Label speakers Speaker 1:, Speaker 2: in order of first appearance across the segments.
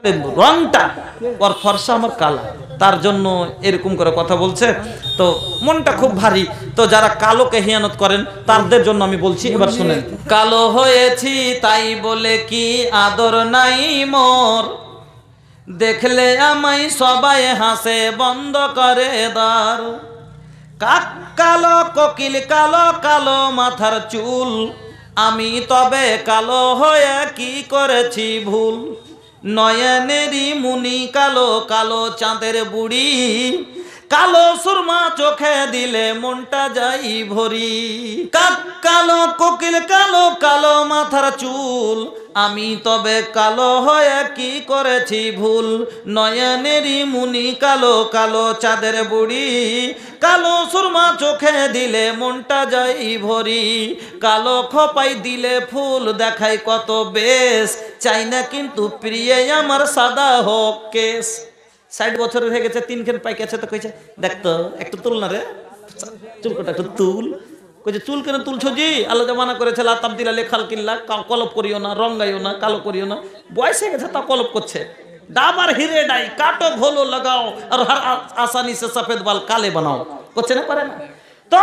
Speaker 1: রংটা ওর ফর্সা আমার কালা, তার জন্য এরকম করে কথা বলছে। তো মনটা খুব ভারী। তো যারা কালোকে হিয়ানত করেন তাদের জন্য আমি বলছি, এবার শুনেন। কালো হয়েছি তাই বলে কি আদর নাই মোর, দেখলে আমায় সবাই হাসে বন্ধ করে দ্বার। কাক কালো কোকিল কালো, কালো মাথার চুল, আমি তবে কালো হয়ে কি করেছি ভুল। নয়নেরই মুনি কালো, কালো চাঁদের বুড়ি, কালো সুরমা চোখে দিলে মনটা যাই ভরি। কাক কালো কোকিল কালো, কালো মাথার চুল, আমি তবে কালো হয়ে কি করেছি ভুল। নয়নেরই মুনি কালো, কালো চাঁদের বুড়ি, কালো সুরমা চোখে দিলে মনটা যাই ভরি। কালো খোপাই দিলে ফুল দেখাই কত বেশ, চাই না কিন্তু প্রিয় আমার সাদা হোক কেশ। 60 বছরের হয়ে গেছে, 3 খেন পাইকে আছে, তো কইছে দেখতো একটু তুল না রে, চুল কটা একটু তুল। কইছে চুল কেন তুলছো জি, আল্লাহ জামানা করেছে লা তাবদিলা লেখাল কিল্লা, কলপ করিও না, রঙ্গাইও না, কালো করিও না। বয়স হয়ে গেছে তা কলপ করছে। ডাবার হিরে ডাই কাটো ঘোলো লাগাও, আর হর আসানি সে সফেদ বাল কালে বানাও, করছে না, পারে না। তো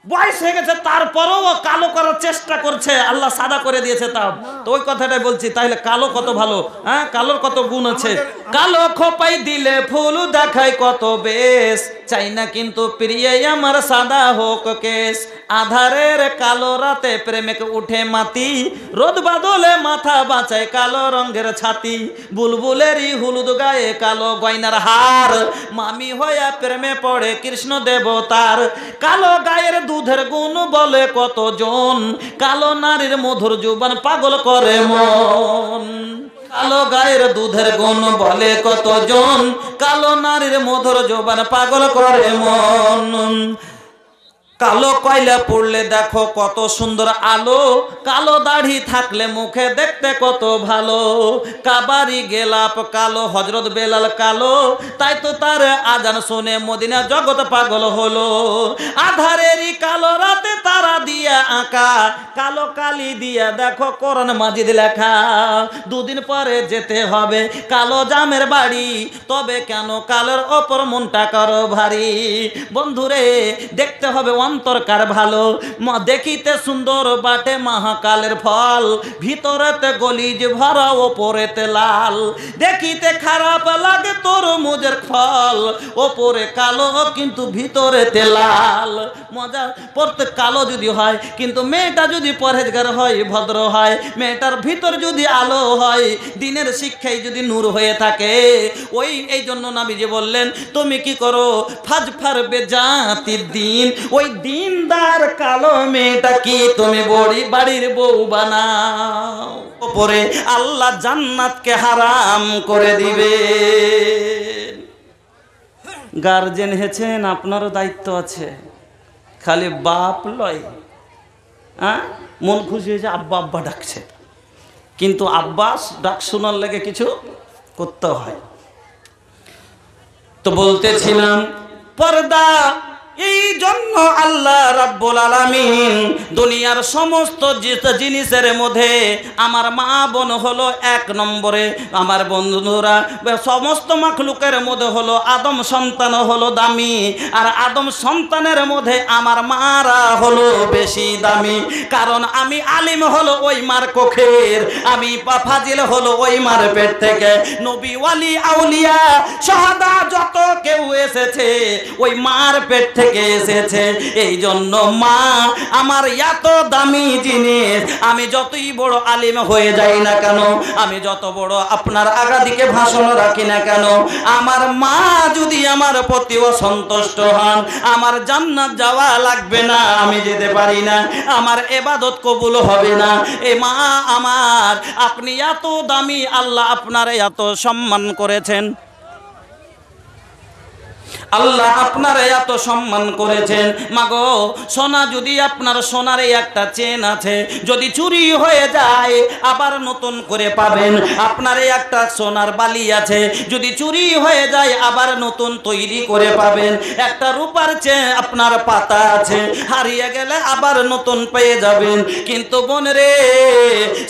Speaker 1: বয়স হয়ে গেছে তারপরেও কালো করার চেষ্টা করছে, আল্লাহ সাদা করে দিয়েছে তাও। তো ওই কথাটাই বলছি, তাহলে কালো কত ভালো, হ্যাঁ, কালোর কত গুণ আছে। কালো খোপাই দিলে ফুল দেখায় কত বেশ, চাই না কিন্তু প্রিয় আমার সাদা হোক কেশ। আধারের কালো রাতে প্রেমিক উঠে মাতি, রোদ বাদলে মাথা বাঁচায় কালো রঙের ছাতি। বুলবুলেরই হলুদ গায়ে কালো গয়নার হার, মামি হইয়া প্রেমে পড়ে কৃষ্ণ দেবতার। কালো গায়ের দুধের গুণ বলে কতজন, কালো নারীর মধুর জুবান পাগল করে মন। কালো গায়ের দুধের গুণ বলে কতজন, কালো নারীর মধুর জুবান পাগল করে মন। কালো কয়লা পড়লে দেখো কত সুন্দর আলো, কালো দাড়ি থাকলে মুখে দেখতে কত ভালো। কাবারি গেলাপ কালো, হজরত বেলাল কালো, তাই তো তার আজান শুনে মদিনা জগৎ পাগল হলো। আধারেরই কালো রাতে তারা দিয়া আঁকা, কালো কালি দিয়া দেখো কোরআন মাজিদ লেখা। দুদিন পরে যেতে হবে কালো জামের বাড়ি, তবে কেন কালোর ওপর মনটা করো ভারী। বন্ধুরে দেখতে হবে অন্তরকার ভালো, দেখিতে সুন্দর বাটে মহাকালের ফল, ভিতরেতে গলিজ ভরা ওপরেতে লাল। দেখিতে খারাপ লাগে তোর মুজের ফল, ওপরে কালো কিন্তু ভিতরেতে লাল। মজা পড়তে কালো যদি হয়, কিন্তু মেয়েটা যদি পরহেজগার হয়, ভদ্র হয়, মেয়েটার ভিতর যদি আলো হয়, দিনের শিক্ষায় যদি নূর হয়ে থাকে। এই জন্য নবীজি বললেন, তুমি কি করো ফাজফার বেজাতির দিন, ওই দিনদার কালো মেয়েটা কি তুমি বাড়ির বউ বানাও, ওপরে আল্লাহ জান্নাতকে হারাম করে দিবে। গার্জেন হয়েছেন, আপনারও দায়িত্ব আছে, খালি বাপ লয়। হ্যাঁ, মন খুশি হয়েছে আব্বা আব্বা ডাকছে, কিন্তু আব্বাস ডাক শোনার লেগে কিছু করতে হয়। তো বলতেছিলাম পর্দা, এই জন্য আল্লাহ রাব্বুল আলামিন দুনিয়ার সমস্ত জিনিসের মধ্যে আমার মা বোন হলো 1 নম্বরে, আমার বন্ধুরা সমস্ত মাখলুকের মধ্যে হলো আদম সন্তান হলো দামি, আর আদম সন্তানের মধ্যে আমার মারা হলো বেশি দামি। কারণ আমি আলিম হলো ওই মার কোখের, আমি ফাজিল হলো ওই মার পেট থেকে। নবী ওয়ালি আউলিয়া শাহাদা যত কেউ এসেছে ওই মার পেট থেকে এসেছে। এই জন্য মা আমার এত দামি জিনিস। আমি যতই বড় আলিম হয়ে যাই না কেন, আমি যত বড় আপনার আগাদিকে ভাষণ রাখি না কেন, আমার মা যদি আমার প্রতি অসন্তুষ্ট হন, আমার জান্নাত যাওয়া লাগবে না, আমি যেতে পারি না, আমার ইবাদত কবুল হবে না। এ মা আমার, আপনি এত দামি, আল্লাহ আপনারে এত সম্মান করেছেন। আল্লাহ আপনারা এত সম্মান করেছেন। মাগো সোনা, যদি আপনার সোনার একটা চেন আছে, যদি চুরি হয়ে যায় আবার নতুন করে পাবেন। আপনার একটা সোনার বালি আছে, যদি চুরি হয়ে যায় আবার নতুন তৈরি করে পাবেন। একটা রূপার চেন আপনার পাতা আছে, হারিয়ে গেলে আবার নতুন পেয়ে যাবেন। কিন্তু বোন রে,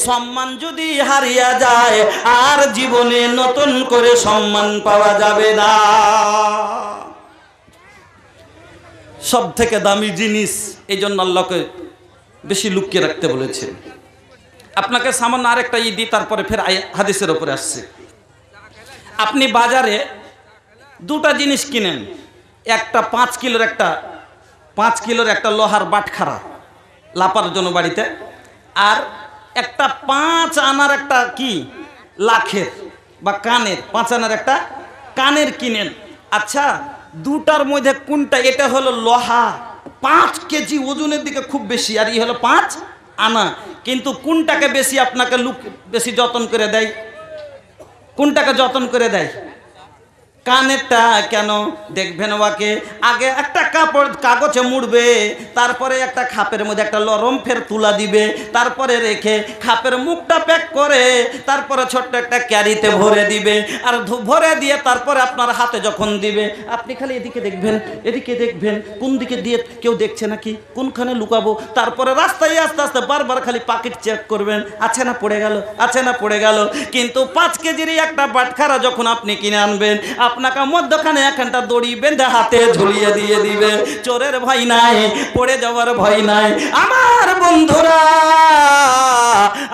Speaker 1: সম্মান যদি হারিয়ে যায় আর জীবনে নতুন করে সম্মান পাওয়া যাবে না। সব থেকে দামি জিনিস, এই জন্য আল্লাহকে বেশি লুকিয়ে রাখতে বলেছে। আপনাকে সামান্য আরেকটা দিই, তারপরে ফের হাদিসের উপরে আসছে। আপনি বাজারে দুটা জিনিস কিনেন, একটা 5 কিলোর একটা লোহার বাটখারা লাপার জন্য বাড়িতে, আর একটা 5 আনার একটা কি লাখের বা কানের 5 আনার একটা কানের কিনেন। আচ্ছা, দুটার মধ্যে কোনটা? এটা হলো লোহা, 5 কেজি ওজনের দিকে খুব বেশি, আর এই হলো 5 আনা। কিন্তু কোনটাকে বেশি আপনাকে বেশি যত্ন করে দেয়? কোনটাকে যত্ন করে দেয়? কানেরটা। কেন? দেখবেন ওকে আগে একটা কাগজে মুড়বে, তারপরে একটা খাপের মধ্যে একটা লরম ফের তুলা দিবে, তারপরে রেখে খাপের মুখটা প্যাক করে তারপরে ছোট্ট একটা ক্যারিতে ভরে দিবে, আর ভরে দিয়ে তারপরে আপনার হাতে যখন দিবে আপনি খালি এদিকে দেখবেন কোন দিকে দিয়ে কেউ দেখছে নাকি, কোনখানে লুকাবো। তারপরে রাস্তায় আস্তে আস্তে বারবার খালি পাকেট চেক করবেন, আছে না পড়ে গেল। কিন্তু 5 কেজির একটা বাটখারা যখন আপনি কিনে আনবেন, আপনাকে মধ্যখানে একটা দড়ি বেঁধে হাতে ঝুলিয়ে দিয়ে দিবে। চোরের ভয় নাই, পড়ে যাওয়ার ভয় নাই। আমার বন্ধুরা,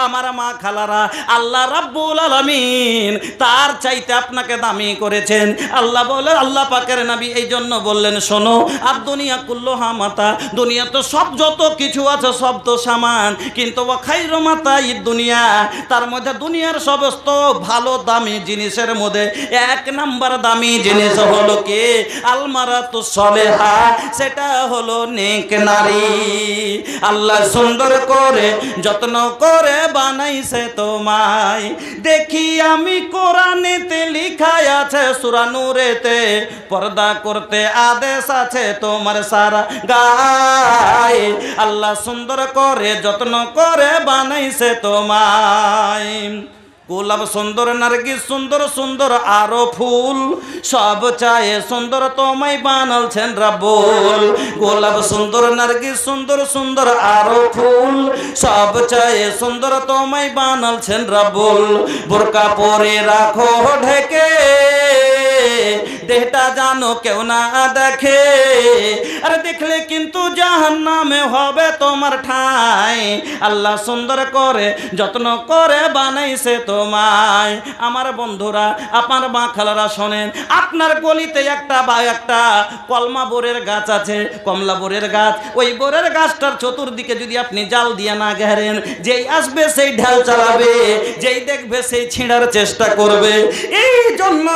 Speaker 1: আমার মা খালারা, আল্লাহ রাব্বুল আলামিন তার চাইতে আপনাকে দামি করেছেন। আল্লাহ বলে, আল্লাহ পাকের নবী এই জন্য বললেন, শোনো, আর দুনিয়া কুল্লুহা মাতা, দুনিয়া তো সব যত কিছু আছে সব তো সামান, কিন্তু ওয়া খায়রু মাতাই দুনিয়া, তার মধ্যে দুনিয়ার সমস্ত ভালো দামি জিনিসের মধ্যে 1 নাম্বার দামি জিনিস হলো কি? আলমারাতু সলেহা, সেটা হলো নেক নারী। আল্লাহ সুন্দর করে যত্ন করে বানাইছে তোমায়। দেখি আমি কোরআনেতে লেখা আছে সূরা নূরেতে, পর্দা করতে আদেশ আছে তোমার সারা গায়ে। আল্লাহ সুন্দর করে যত্ন করে বানাইছে তোমায়। গোলাপ সুন্দর, নার্গিস সুন্দর সুন্দর আরো ফুল, সব চায়ে সুন্দর তোমায় বানালছেন রাব্বুল। গোলাপ সুন্দর, নার্গিস সুন্দর সুন্দর আরো ফুল, সব চায়ে সুন্দর তোমায় বানালছেন রাব্বুল। বোরকা পরে রাখো ঢেকে, দেহটা জানো কেউ না দেখে, আর দেখলে কিন্তু জাহান্নামে হবে তোমার ঠাই। আল্লাহ সুন্দর করে যত্ন করে বানাইছে তোমায়। আমার বন্ধুরা, আপনার মা খালারা শোনেন, আপনার গলিতে একটা কলমা বোরের গাছ আছে, কমলা বোরের গাছ। ওই বোরের গাছটার চতুর্দিকে যদি আপনি জাল দিয়ে না ঘেরেন, যেই আসবে সেই ঢাল চালাবে, যেই দেখবে সেই ছিঁড়ার চেষ্টা করবে। এই জন্য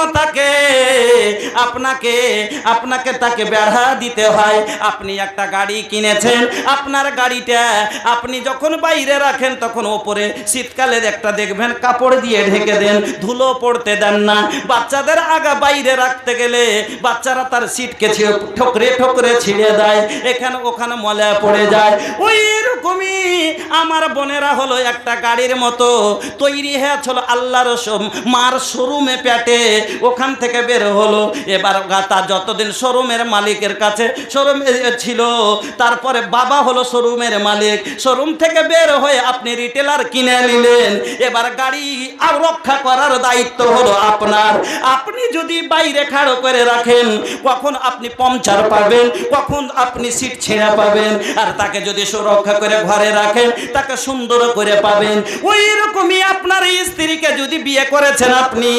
Speaker 1: আপনাকে তাকে বেড়া দিতে হয়। আপনি একটা গাড়ি কিনেছেন, আপনার গাড়িটা আপনি যখন বাইরে রাখেন তখন ওপরে শীতকালের একটা দেখবেন কাপড় দিয়ে ঢেকে দেন, ধুলো পড়তে দেন না। বাচ্চাদের আগা বাইরে রাখতে গেলে বাচ্চারা তার সিটকে ঠোকরে ছিঁড়ে দেয়, এখানে ওখানে ময়লা পড়ে যায়। ওই রকমই আমার বোনেরা হলো একটা গাড়ির মতো তৈরি হয়েছিল আল্লাহর মার শোরুমে পেটে, ওখান থেকে বের হলো। এবার তার যতদিন শোরুমের মালিকের কাছে শোরুমে ছিল, তারপরে বাবা হলো শোরুমের মালিক, শোরুম থেকে বের হয়ে আপনি রিটেলার কিনে নিলেন। এবার গাড়ি আর রক্ষা করার দায়িত্ব হলো আপনার। আপনি যদি বাইরে খাড়ো করে রাখেন, কখন আপনি পাংচার পাবেন, কখন আপনি সিট ছেঁড়া পাবেন। আর তাকে যদি সুরক্ষা করে ঘরে রাখেন, তাকে সুন্দর করে পাবেন। ওই রকমই আপনার স্ত্রীকে যদি বিয়ে করেছেন আপনি,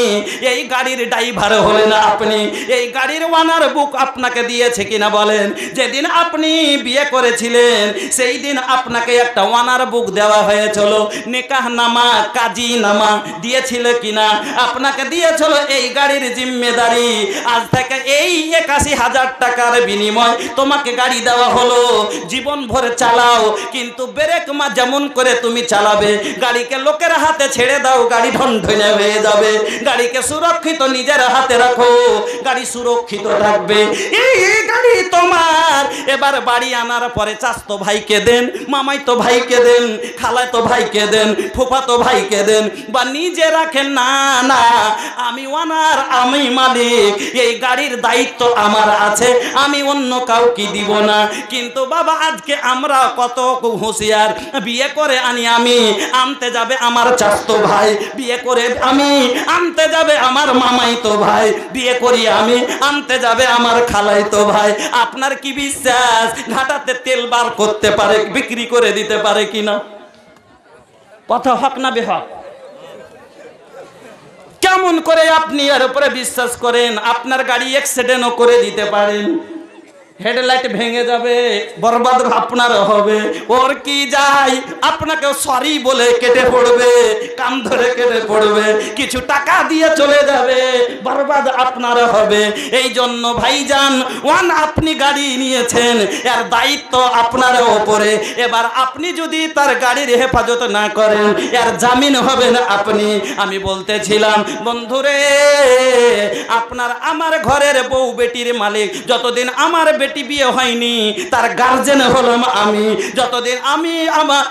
Speaker 1: এই গাড়ির ড্রাইভার হলেন আপনি, এই গাড়ির ওয়ানার বুক আপনাকে দিয়েছে কিনা বলেন? যেদিন আপনি বিয়ে করেছিলেন সেই দিন আপনাকে একটা ওয়ানার বুক দেওয়া হয়েছিল, নিকাহ নামা, কাজী নামা দিয়েছিল কিনা? আপনাকে দিয়েছিল এই গাড়ির জিম্মেদারি। আজ থেকে এই 81,000 টাকার বিনিময় তোমাকে গাড়ি দেওয়া হলো, জীবন ভরে চালাও, কিন্তু ব্রেক যেমন করে তুমি চালাবে, গাড়িকে লোকের হাতে ছেড়ে দাও, গাড়ি ঢনঢনে হয়ে যাবে। গাড়িকে সুরক্ষিত নিজের হাতে রাখো, গাড়ি সুরক্ষিত থাকবে। এই গাড়ি তোমার। এবার বাড়ি আনার পরে চাচতো ভাইকে দেন, মামাইতো ভাইকে দেন, খালাতো ভাইকে দেন, ফুফাতো ভাইকে দেন, বা নিজে রাখেন। না না, আমি ওনার, আমি মালিক, এই গাড়ির দায়িত্ব আমার আছে, আমি অন্য কাউকে দিব না। কিন্তু বাবা আজকে আমরা কত হুঁশিয়ার, বিয়ে করে আনি আমি, আনতে যাবে আমার চাচতো ভাই, বিয়ে করে আমি আনতে যাবে আমার মামাইতো ভাই, বিয়ে করি আমি আনতে যাবে আমার খালাইতো ভাই। আপনার কি বিশ্বাস ঘাটাতে তেল বার করতে পারে, বিক্রি করে দিতে পারে কিনা? কথা হক না বেহক? কেমন করে আপনি এর উপরে বিশ্বাস করেন? আপনার গাড়ি অ্যাক্সিডেন্টও করে দিতে পারেন, হেডলাইট ভেঙে যাবে, বরবাদ আপনার হবে। ওর কি যায়, আপনাকে সরি বলে কেটে পড়বে, কান ধরে কেটে পড়বে, কিছু টাকা দিয়ে চলে যাবে, বরবাদ আপনার হবে। এই জন্য ভাইজান ওয়ান, আপনি গাড়ি নিয়েছেন, এর দায়িত্ব আপনার ওপরে। এবার আপনি যদি তার গাড়ির হেফাজত না করেন, এর জামিন হবে না আপনি। আমি বলতেছিলাম বন্ধুরে, আপনার আমার ঘরের বউ বেটির মালিক। যতদিন আমার বেটি বিয়ে হয়নি তার গার্জেন হলাম আমি, যতদিন আমি আমার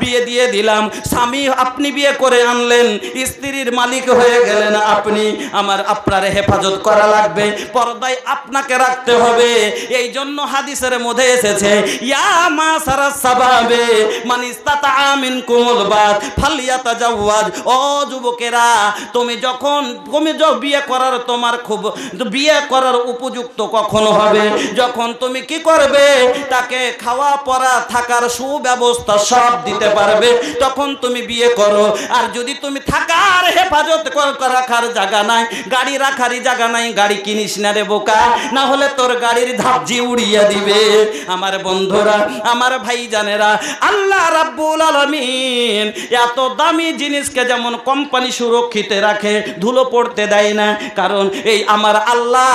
Speaker 1: বিয়ে দিয়ে দিলাম, স্বামী আপনি বিয়ে করে আনলেন, স্ত্রীর মালিক হয়ে গেলেন আপনি। আমার আপনার হেফাজত করা লাগবে, পর্দায় আপনাকে রাখতে হবে। এই জন্য হাদিসের মধ্যে এসেছে, ইয়া মাসারা সাবাবে মান ইসতাতা মিনকুমুল বাত ফালিয়াতাজাওয়াজ। ও যুবকেরা, তুমি যখন বিয়ে করার, তোমার খুব বিয়ে করার উপযুক্ত কখন হবে? যখন তুমি কি করবে, তাকে খাওয়া পরা থাকার সুব্যবস্থা সব দিতে পারবে, তখন তুমি বিয়ে করো। আর যদি তুমি থাকার হেফাজত রাখার জায়গা নাই, গাড়ি রাখারই জায়গা নাই, গাড়ি কিনিস না রে বোকা, না হলে তোর গাড়ির ধাপজি উড়িয়ে দিবে। আমার বন্ধুরা, আমার ভাইজানেরা, আল্লাহ রাব্বুল আলামিন এত দামি জিনিসকে যেমন কোম্পানি সুরক্ষিত রাখে, ধুলো পড়তে দেয় না, কারণ এই আমার আল্লাহ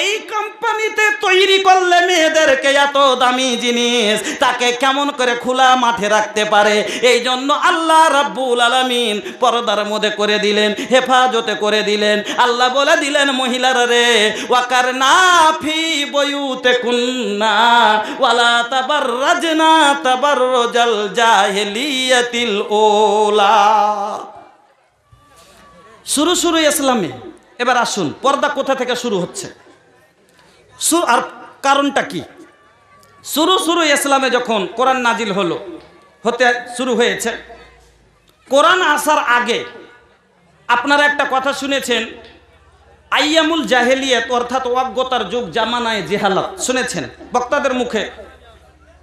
Speaker 1: এই কোম্পানিতে তৈরি করলে মেয়েদেরকে এত দামি জিনিস তাকে কেমন করে খোলা মাঠে রাখতে পারে? এই জন্য আল্লাহ রাব্বুল আলামিন পর্দার মধ্যে করে দিলেন, হেফাজতে করে দিলেন। আল্লাহ বলে দিলেন, মহিলারা রে, ওয়াকারনা ফি বুয়ুতিকুন্না ওয়ালা তাবাররাজনা তাবাররুজাল জাহিলিয়াতিল উলা। শুরু ইসলামে। এবার আসুন, পর্দা কোথা থেকে শুরু হচ্ছে আর কারণটা কি? শুরু ইসলামে যখন কোরআন নাজিল হতে শুরু হয়েছে, কোরআন আসার আগে আপনারা একটা কথা শুনেছেন, আইয়ামুল জাহেলিয়াত, অর্থাৎ অজ্ঞতার যুগ, জামানায়ে জেহালাত শুনেছেন বক্তাদের মুখে,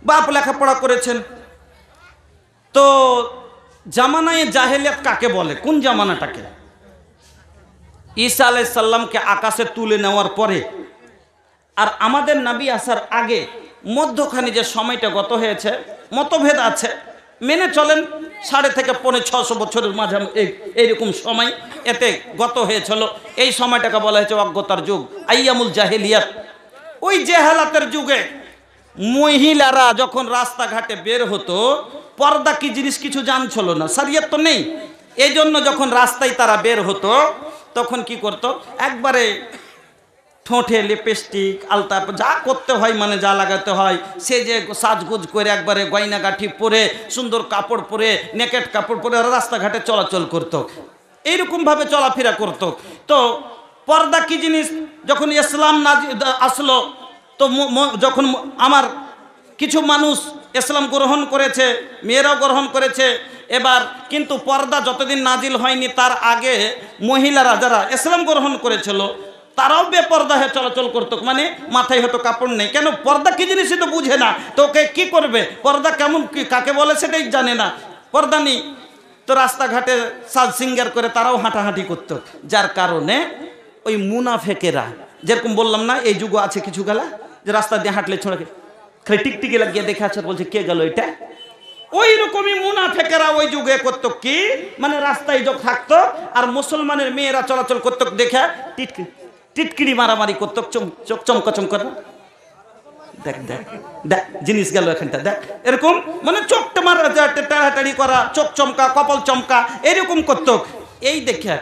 Speaker 1: বাপ লেখাপড়া করেছেন। তো জামানায়ে জাহেলিয়াত কাকে বলে, কোন জামানাটাকে? ঈসা আলাইহিস সালামকে আকাশে তুলে নেওয়ার পরে আর আমাদের নবী আসার আগে মধ্যখানে যে সময়টা গত হয়েছে, মতভেদ আছে, মেনে চলেন 5.5 থেকে 600 বছরের মাঝে এইরকম সময় এতে গত হয়েছিল। এই সময়টাকে বলা হয়েছে অজ্ঞতার যুগ, আইয়ামুল জাহেলিয়াত। ওই জেহালাতের যুগে মহিলারা যখন রাস্তাঘাটে বের হতো, পর্দা কি জিনিস কিছু জানছিল না, শরিয়ত তো নেই। এই জন্য যখন রাস্তায় তারা বের হতো, তখন কি করতো, একবারে ঠোঁটে লিপস্টিক, আলতা, যা করতে হয়, মানে যা লাগাতে হয়, সে যে সাজগুজ করে একবারে গয়নাগাঠি পরে, সুন্দর কাপড় পরে, নেকেট কাপড় পরে রাস্তাঘাটে চলাচল করতো, এইরকমভাবে চলাফেরা করতো। তো পর্দা কি জিনিস যখন ইসলাম আসলো, তো যখন আমার কিছু মানুষ ইসলাম গ্রহণ করেছে, মেয়েরাও গ্রহণ করেছে। এবার কিন্তু পর্দা যতদিন নাজিল হয়নি তার আগে মহিলারা যারা ইসলাম গ্রহণ করেছিল তারাও বেপর্দা হয়ে চলাচল করতো, মানে মাথায় হয়তো কাপড় নেই। কেন? পর্দা কি জিনিস তো বুঝে না, তো ওকে কি করবে, পর্দা কেমন কি কাকে বলে সেটাই জানে না, পর্দা নেই। তো রাস্তাঘাটে সাজ সিঙ্গার করে তারাও হাঁটাহাঁটি করতো, যার কারণে ওই মুনাফেকেরা, যেরকম বললাম না, এই যুগ আছে কিছু গেলা যে রাস্তা দিয়ে হাঁটলে ছোড়াকে খালি টিকটিকি লাগিয়ে দেখে আছে, বলছে কে গেল এটা। ওই রকমই মুনাফেকেরা ওই যুগে করতো কি, মানে রাস্তায় যখন থাকতো আর মুসলমানের মেয়েরা চলাচল করতো দেখে টিটকিরি মারামারি করতো, চোখ চমকা চমকা, দেখ দেখ দেখ জিনিস গেল এখানটা দেখ, এরকম মানে চোখটা মারা টাড়াটাড়ি করা, চোখ চমকা, কপাল চমকা, এরকম করতো। এই দেখে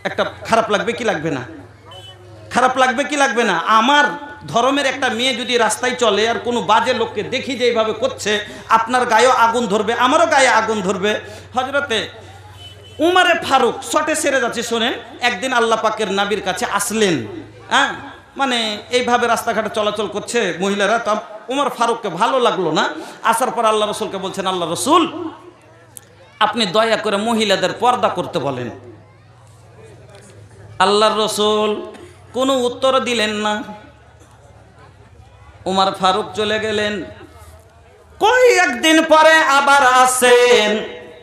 Speaker 1: একটা খারাপ লাগবে কি লাগবে না? খারাপ লাগবে কি লাগবে না? আমার ধর্মের একটা মেয়ে যদি রাস্তায় চলে আর কোনো বাজে লোককে দেখি যে এইভাবে করছে, আপনার গায়েও আগুন ধরবে, আমারও গায়ে আগুন ধরবে। হযরতে উমারে ফারুক শটে সেরে যাচ্ছে, শোনেন, একদিন আল্লাহ পাকের নবীর কাছে আসলেন, হ্যাঁ, মানে এইভাবে রাস্তাঘাটে চলাচল করছে মহিলারা, তো উমর ফারুককে ভালো লাগলো না। আসার পর আল্লাহ রসুলকে বলছেন, আল্লাহ রসুল আপনি দয়া করে মহিলাদের পর্দা করতে বলেন। আল্লাহর রসুল কোনো উত্তর দিলেন না। উমর ফারুক চলে গেলেন। কই একদিন পরে আবার আসেন,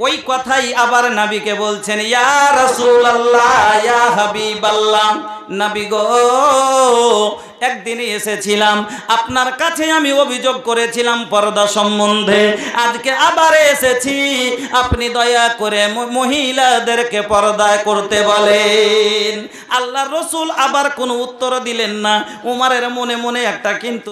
Speaker 1: ওই কথাই আবার নবীকে বলছেন, ইয়া রাসূলুল্লাহ, ইয়া হাবিবাল্লাহ, নবী গো, একদিন এসেছিলাম আপনার কাছে, আমি অভিযোগ করেছিলাম পর্দা সম্বন্ধে, আজকে আবার এসেছি, আপনি দয়া করে মহিলাদেরকে পর্দা করতে বলেন। আল্লাহর রাসূল আবার কোনো উত্তর দিলেন না। উমরের মনে মনে একটা কিন্তু